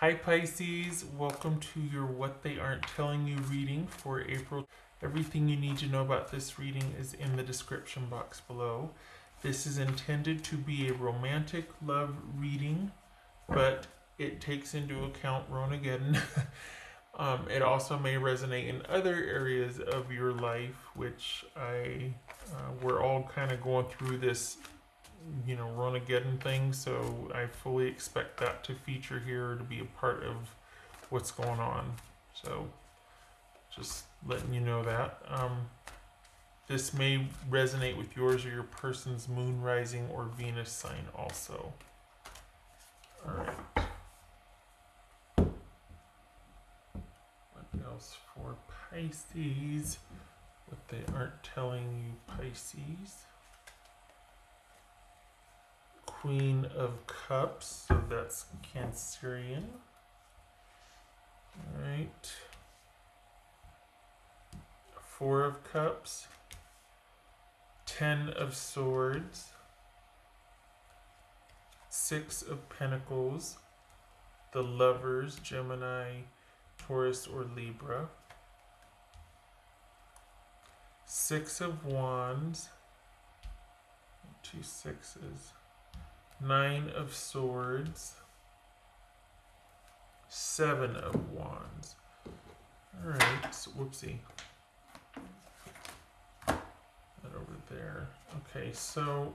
Hi Pisces, welcome to your What They Aren't Telling You reading for April. Everything you need to know about this reading is in the description box below. This is intended to be a romantic love reading, but it takes into account Ronageddon. It also may resonate in other areas of your life, which we're all kind of going through this Ronageddon thing, so I fully expect that to feature here, to be a part of what's going on. So just letting you know that. This may resonate with yours or your person's moon, rising, or Venus sign also. Alright. What else for Pisces? What they aren't telling you, Pisces. Queen of Cups, so that's Cancerian. Alright. Four of Cups. 10 of Swords. Six of Pentacles. The Lovers, Gemini, Taurus, or Libra. Six of Wands. Two sixes. 9 of Swords, 7 of Wands. Alright, so whoopsie. That over there. Okay, so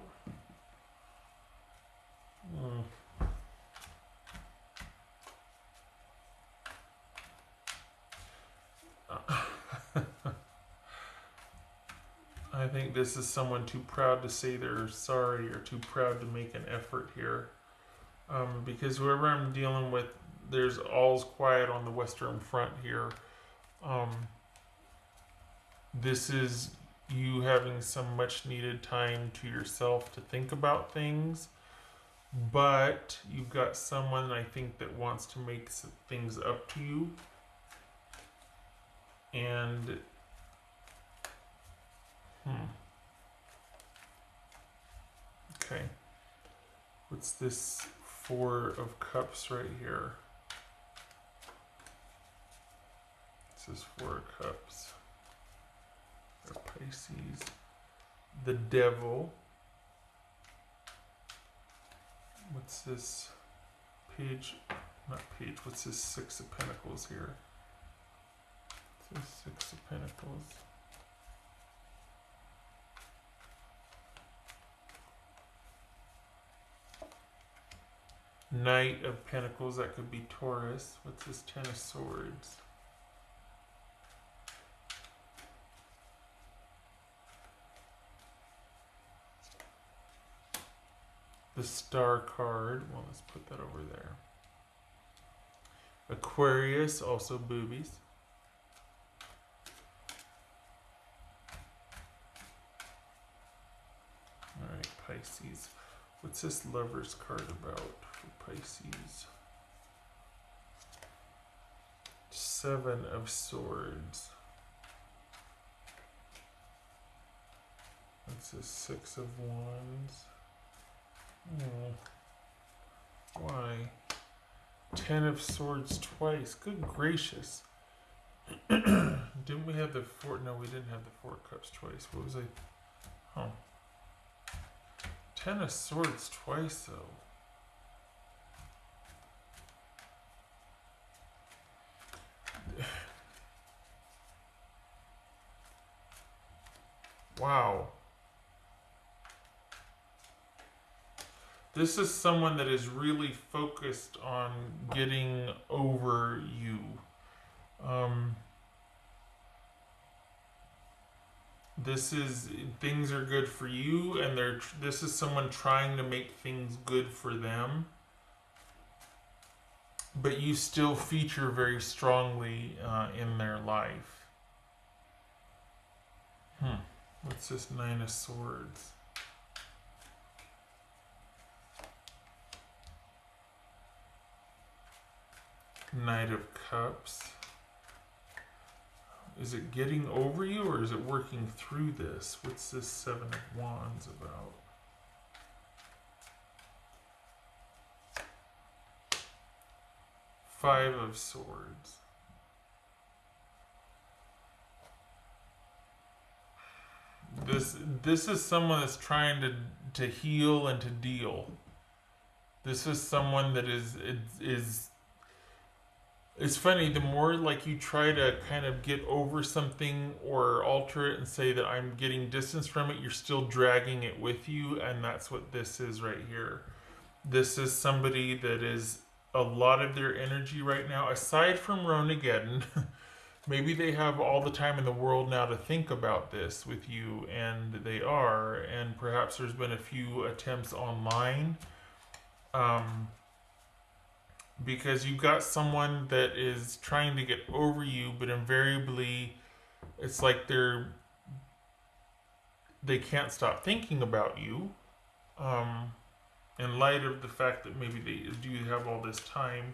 I think this is someone too proud to say they're sorry or too proud to make an effort here. Because whoever I'm dealing with, there's all's quiet on the Western Front here. This is you having some much needed time to yourself to think about things. But you've got someone, I think, that wants to make things up to you. And okay. What's this Four of Cups right here? This is Four of Cups. Or Pisces. The Devil. What's this page? Not page. What's this Six of Pentacles here? What's this Six of Pentacles? Knight of Pentacles, that could be Taurus. What's this Ten of Swords? The Star card, well, let's put that over there. Aquarius, also boobies. Alright, Pisces. What's this Lover's card about for Pisces? Seven of Swords. What's this Six of Wands? Why? 10 of Swords twice. Good gracious. Didn't we have the four? No, we didn't have the Four of Cups twice. What was I? Oh. 10 of Swords twice, though. Wow. This is someone that is really focused on getting over you. Things are good for you, and this is someone trying to make things good for them. But you still feature very strongly in their life. What's this Nine of Swords? Knight of Cups. Is it getting over you, or is it working through this? What's this Seven of Wands about? Five of Swords. This is someone that's trying to heal and to deal. This is someone that is it's funny, the more like you try to kind of get over something or alter it and say that I'm getting distance from it, you're still dragging it with you, and that's what this is right here. This is somebody that is a lot of their energy right now, aside from Ronageddon. Maybe they have all the time in the world now to think about this with you, and they are, and perhaps there's been a few attempts online. Because you've got someone that is trying to get over you, but invariably it's like they can't stop thinking about you. In light of the fact that maybe they do have all this time,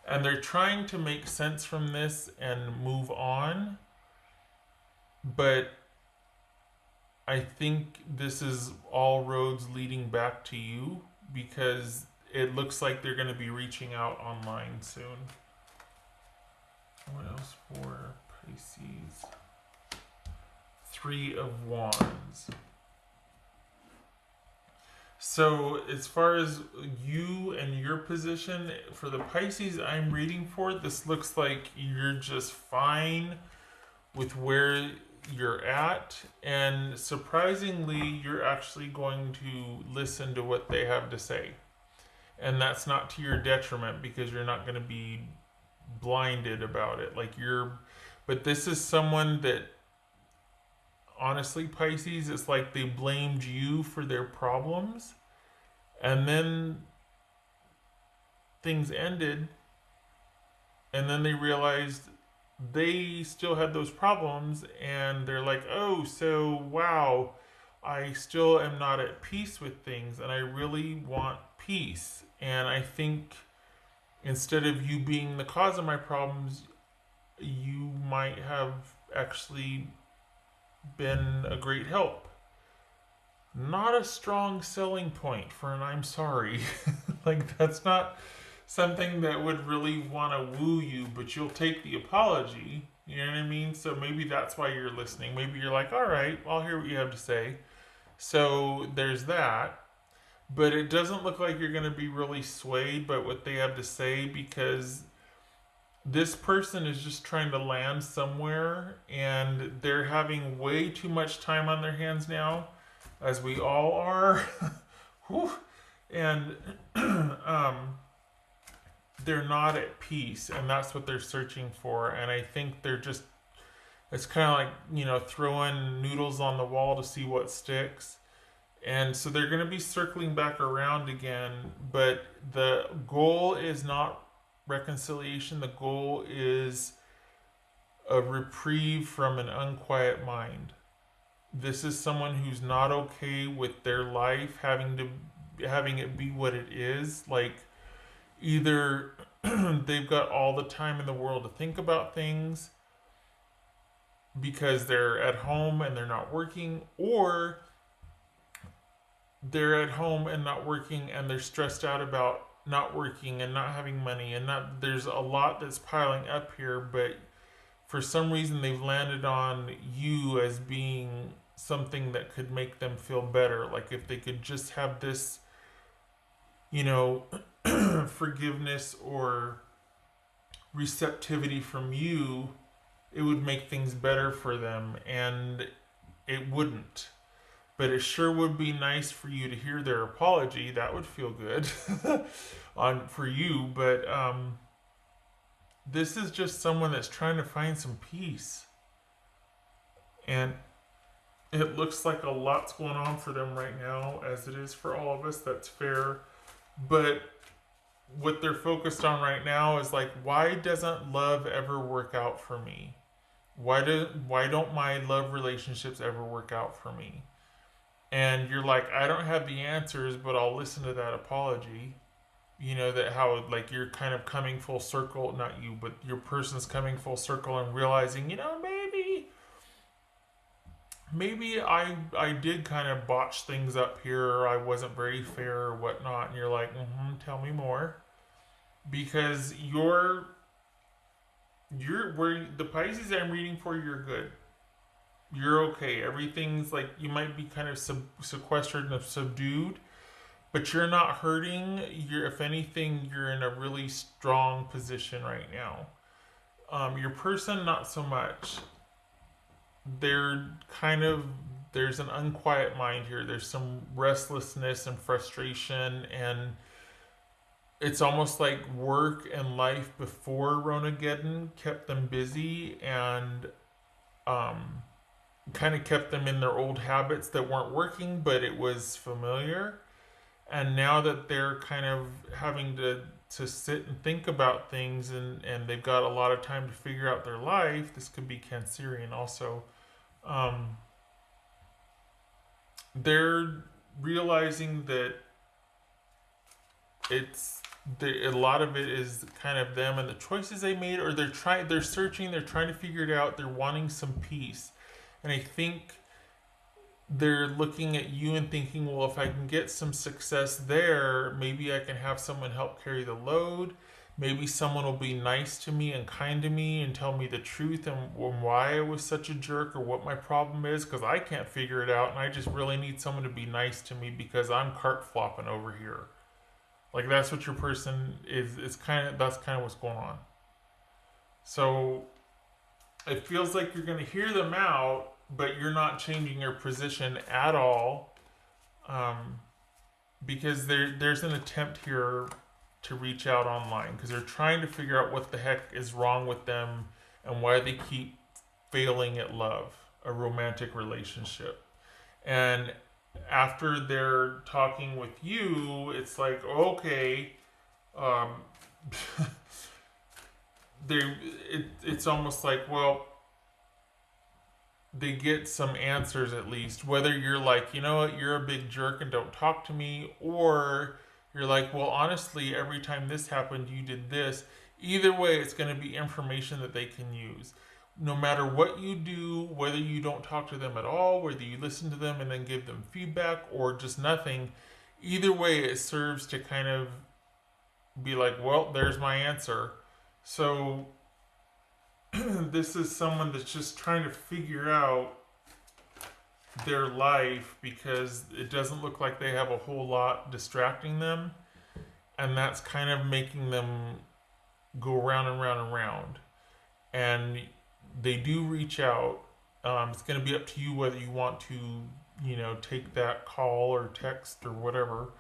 and they're trying to make sense from this and move on, but I think this is all roads leading back to you, because it looks like they're going to be reaching out online soon. What else for Pisces? Three of Wands. So as far as you and your position, for the Pisces I'm reading for, this looks like you're just fine with where you're at, and surprisingly you're actually going to listen to what they have to say. And that's not to your detriment, because you're not going to be blinded about it. But this is someone that, honestly, Pisces, it's like they blamed you for their problems, and then things ended, and then they realized they still had those problems, and they're like, oh, so wow, I still am not at peace with things, and I really want peace. And I think instead of you being the cause of my problems, you might have actually been a great help. Not a strong selling point for an I'm sorry. Like, that's not something that would really want to woo you, but you'll take the apology. You know what I mean? So maybe that's why you're listening. Maybe you're like, all right, I'll hear what you have to say. So there's that. But it doesn't look like you're going to be really swayed by what they have to say, because this person is just trying to land somewhere, and they're having way too much time on their hands now, as we all are. And they're not at peace, and that's what they're searching for. And I think they're just, it's kind of like, throwing noodles on the wall to see what sticks. And so they're going to be circling back around again, but the goal is not reconciliation. The goal is a reprieve from an unquiet mind. This is someone who's not okay with their life having it be what it is. Like, either they've got all the time in the world to think about things because they're at home and they're not working, or they're at home and not working, and they're stressed out about not working and not having money, and not, there's a lot that's piling up here, but for some reason they've landed on you as being something that could make them feel better. Like, if they could just have this, forgiveness or receptivity from you, it would make things better for them, and it wouldn't. But it sure would be nice for you to hear their apology. That would feel good for you. But this is just someone that's trying to find some peace. And it looks like a lot's going on for them right now, as it is for all of us. That's fair. But what they're focused on right now is like, why doesn't love ever work out for me? Why don't my love relationships ever work out for me? And you're like, I don't have the answers, but I'll listen to that apology. That how, like, you're kind of coming full circle, not you, but your person's coming full circle and realizing, maybe I did kind of botch things up here, or I wasn't very fair or whatnot. And you're like, tell me more. because you're where the Pisces I'm reading for, you're good. You're okay. Everything's like, you might be kind of sequestered and subdued, but you're not hurting. You're, if anything, you're in a really strong position right now. Your person, not so much. They're kind of, there's an unquiet mind here. There's some restlessness and frustration, and it's almost like work and life before Ronageddon kept them busy, and um, kind of kept them in their old habits that weren't working, but it was familiar. And now that they're kind of having to sit and think about things, and they've got a lot of time to figure out their life, this could be Cancerian also. Um, they're realizing that it's a lot of it is kind of them and the choices they made, or they're searching, they're trying to figure it out, they're wanting some peace. And I think they're looking at you and thinking, well, if I can get some success there, maybe I can have someone help carry the load. Maybe someone will be nice to me and kind to me and tell me the truth and why I was such a jerk or what my problem is, because I can't figure it out, and I just really need someone to be nice to me because I'm cart flopping over here. Like, that's what your person is. It's kind of, that's kind of what's going on. So it feels like you're going to hear them out, but you're not changing your position at all, um, because there's an attempt here to reach out online, because they're trying to figure out what the heck is wrong with them and why they keep failing at love, a romantic relationship. And after they're talking with you, it's like, okay, um, they it's almost like, well, they get some answers at least. Whether you're like, you know what, you're a big jerk and don't talk to me, or you're like, well, honestly, every time this happened, you did this. Either way, it's going to be information that they can use. No matter what you do, whether you don't talk to them at all, whether you listen to them and then give them feedback, or just nothing, either way, it serves to kind of be like, well, there's my answer. So this is someone that's just trying to figure out their life, because it doesn't look like they have a whole lot distracting them, and that's kind of making them go round and round and round. And they do reach out. It's going to be up to you whether you want to, take that call or text or whatever,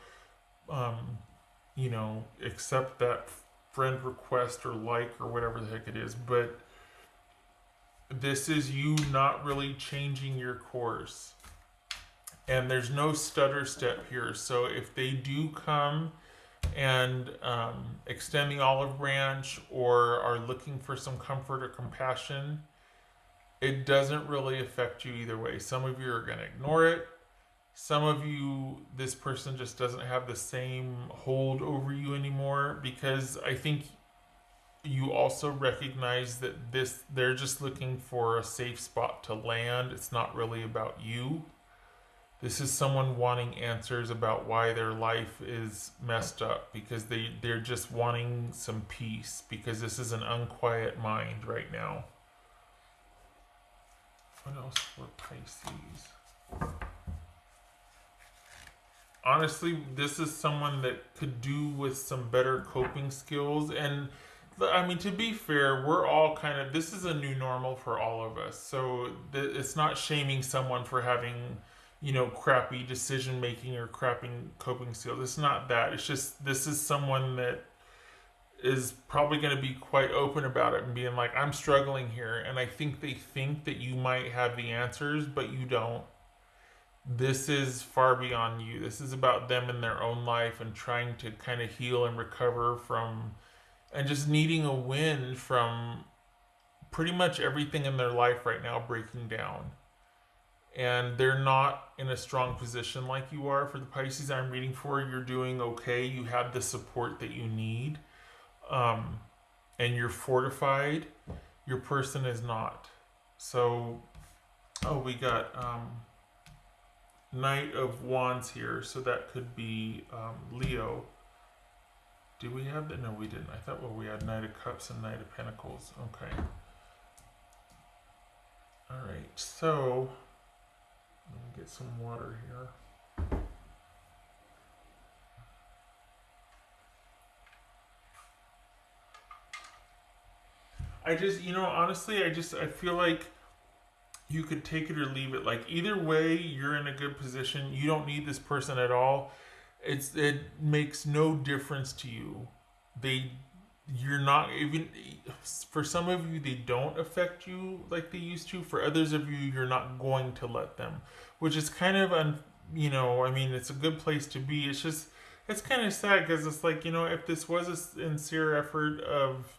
accept that friend request or like or whatever the heck it is. But this is you not really changing your course. And there's no stutter step here. So if they do come and extend the olive branch or are looking for some comfort or compassion, it doesn't really affect you either way. Some of you are going to ignore it. Some of you, this person just doesn't have the same hold over you anymore, because I think you also recognize that they're just looking for a safe spot to land. It's not really about you. This is someone wanting answers about why their life is messed up, because they're just wanting some peace, because this is an unquiet mind right now. What else for Pisces? Honestly, this is someone that could do with some better coping skills. And I mean, to be fair, we're all kind of, this is a new normal for all of us. So it's not shaming someone for having, crappy decision making or crappy coping skills. It's not that. It's just, this is someone that is probably going to be quite open about it and being like, I'm struggling here. And I think they think that you might have the answers, but you don't. This is far beyond you. This is about them in their own life and trying to kind of heal and recover from, and just needing a win from pretty much everything in their life right now breaking down. And they're not in a strong position like you are. For the Pisces I'm reading for, you're doing okay. You have the support that you need. And you're fortified. Your person is not. So, we got Knight of Wands here. So that could be Leo. Do we have that? No, we didn't. I thought, well, we had Knight of Cups and Knight of Pentacles. Okay. All right. So, let me get some water here. I just, honestly, I feel like you could take it or leave it. Like, either way, you're in a good position. You don't need this person at all. It makes no difference to you. You're not even, for some of you, they don't affect you like they used to. For others of you, you're not going to let them, which is kind of, I mean, it's a good place to be. It's just, it's kind of sad because it's like, if this was a sincere effort of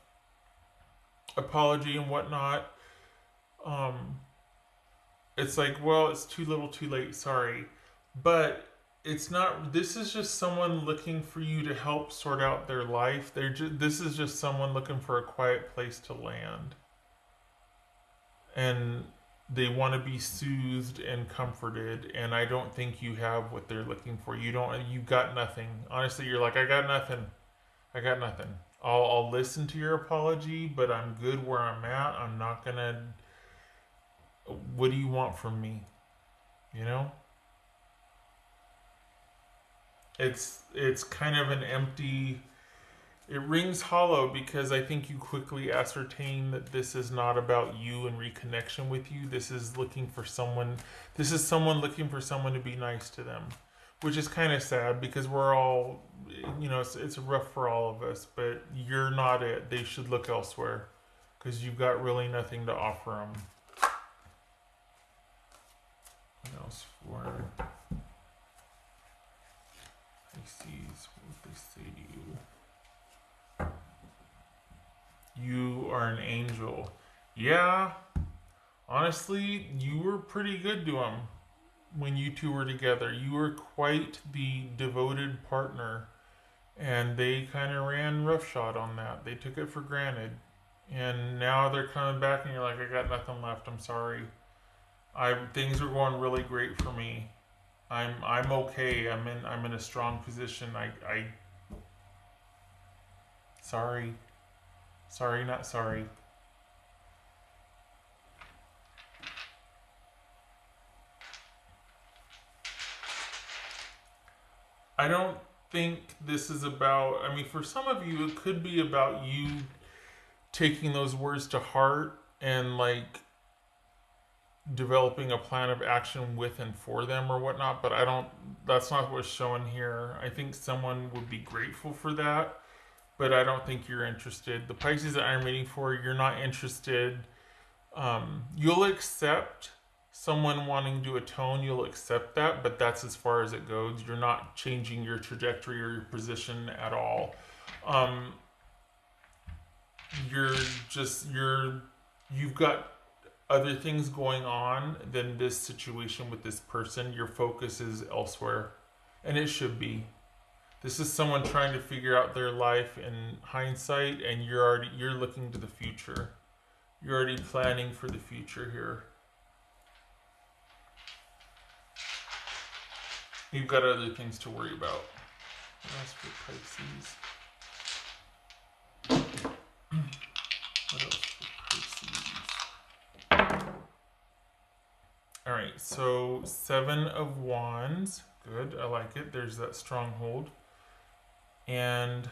apology and whatnot, it's like, well, it's too little too late, sorry. But it's not, this is just someone looking for you to help sort out their life. This is just someone looking for a quiet place to land. And they want to be soothed and comforted, and I don't think you have what they're looking for. You've got nothing. Honestly, you're like, I got nothing. I got nothing. I'll listen to your apology, but I'm good where I'm at. I'm not gonna. What do you want from me? You know? It's kind of an empty. It rings hollow because I think you quickly ascertain that this is not about you and reconnection with you. This is looking for someone. This is someone looking for someone to be nice to them, which is kind of sad because we're all, it's rough for all of us. But you're not it. They should look elsewhere because you've got really nothing to offer them. What else for Pisces? What did they say to you? You are an angel. Yeah, honestly, you were pretty good to him when you two were together. You were quite the devoted partner, and they kind of ran roughshod on that. They took it for granted, and now they're coming back, and you're like, I got nothing left. I'm sorry. Things are going really great for me. I'm okay. I'm in a strong position. Sorry. Sorry, not sorry. I don't think this is about, I mean, for some of you, it could be about you taking those words to heart and like developing a plan of action with and for them or whatnot, but that's not what's shown here. I think someone would be grateful for that, but I don't think you're interested. The Pisces that I'm reading for, you're not interested. You'll accept someone wanting to atone, you'll accept that, but that's as far as it goes. You're not changing your trajectory or your position at all. You've got other things going on than this situation with this person. Your focus is elsewhere, and it should be. This is someone trying to figure out their life in hindsight, and you're looking to the future. You're already planning for the future here. You've got other things to worry about. What else for Pisces? What else for Pisces? Alright, so 7 of Wands. Good, I like it. There's that stronghold. And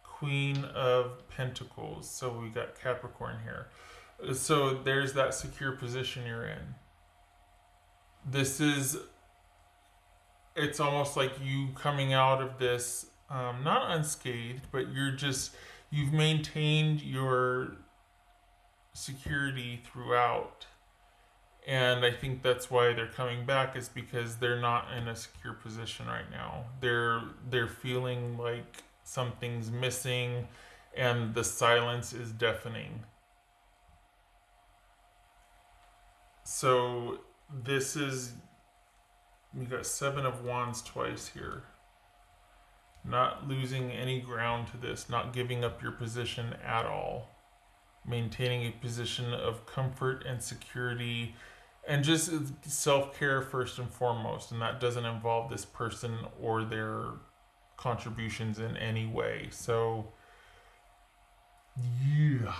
Queen of Pentacles. So we got Capricorn here. So there's that secure position you're in. It's almost like you coming out of this, not unscathed, but you've maintained your security throughout. And I think that's why they're coming back, is because they're not in a secure position right now. They're feeling like something's missing, and the silence is deafening. So we got 7 of Wands twice here. Not losing any ground to this, not giving up your position at all. Maintaining a position of comfort and security, and just self-care first and foremost. And that doesn't involve this person or their contributions in any way. So, yeah.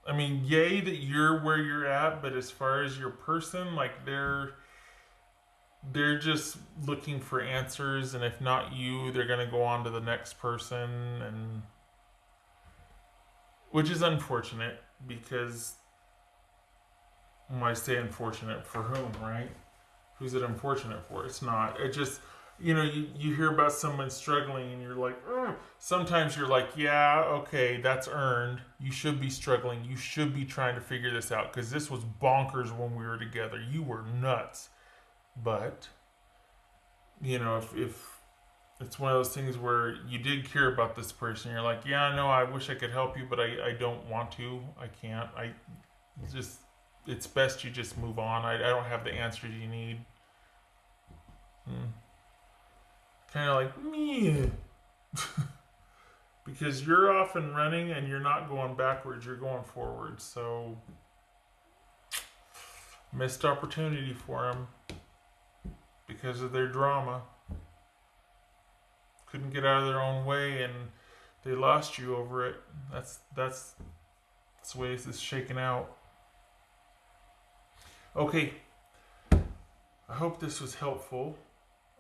I mean, yay that you're where you're at, but as far as your person, like they're just looking for answers, and if not you, they're gonna go on to the next person, and which is unfortunate because when I say unfortunate, for whom, right? Who's it unfortunate for? It's not. It just, you hear about someone struggling and you're like, ugh. Sometimes you're like, yeah, okay, that's earned. You should be struggling. You should be trying to figure this out because this was bonkers when we were together. You were nuts. But, if it's one of those things where you did care about this person, you're like, yeah, no, I wish I could help you, but I don't want to. I can't. Just, it's best you just move on. I don't have the answers you need. Kind of like me. Because you're off and running and you're not going backwards, you're going forward. So, missed opportunity for them because of their drama. Couldn't get out of their own way and they lost you over it. That's the way this is shaking out. Okay, I hope this was helpful.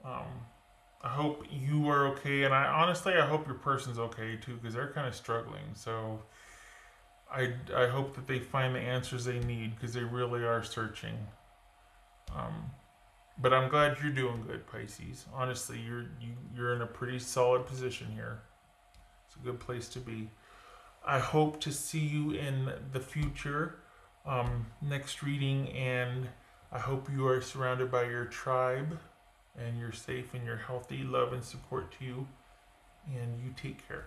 I hope you are okay, and I hope your person's okay too, because they're kind of struggling. So I hope that they find the answers they need, because they really are searching. But I'm glad you're doing good, Pisces. Honestly, you're in a pretty solid position here. It's a good place to be. I hope to see you in the future, next reading, and I hope you are surrounded by your tribe and you're safe and you're healthy. Love and support to you, and you take care.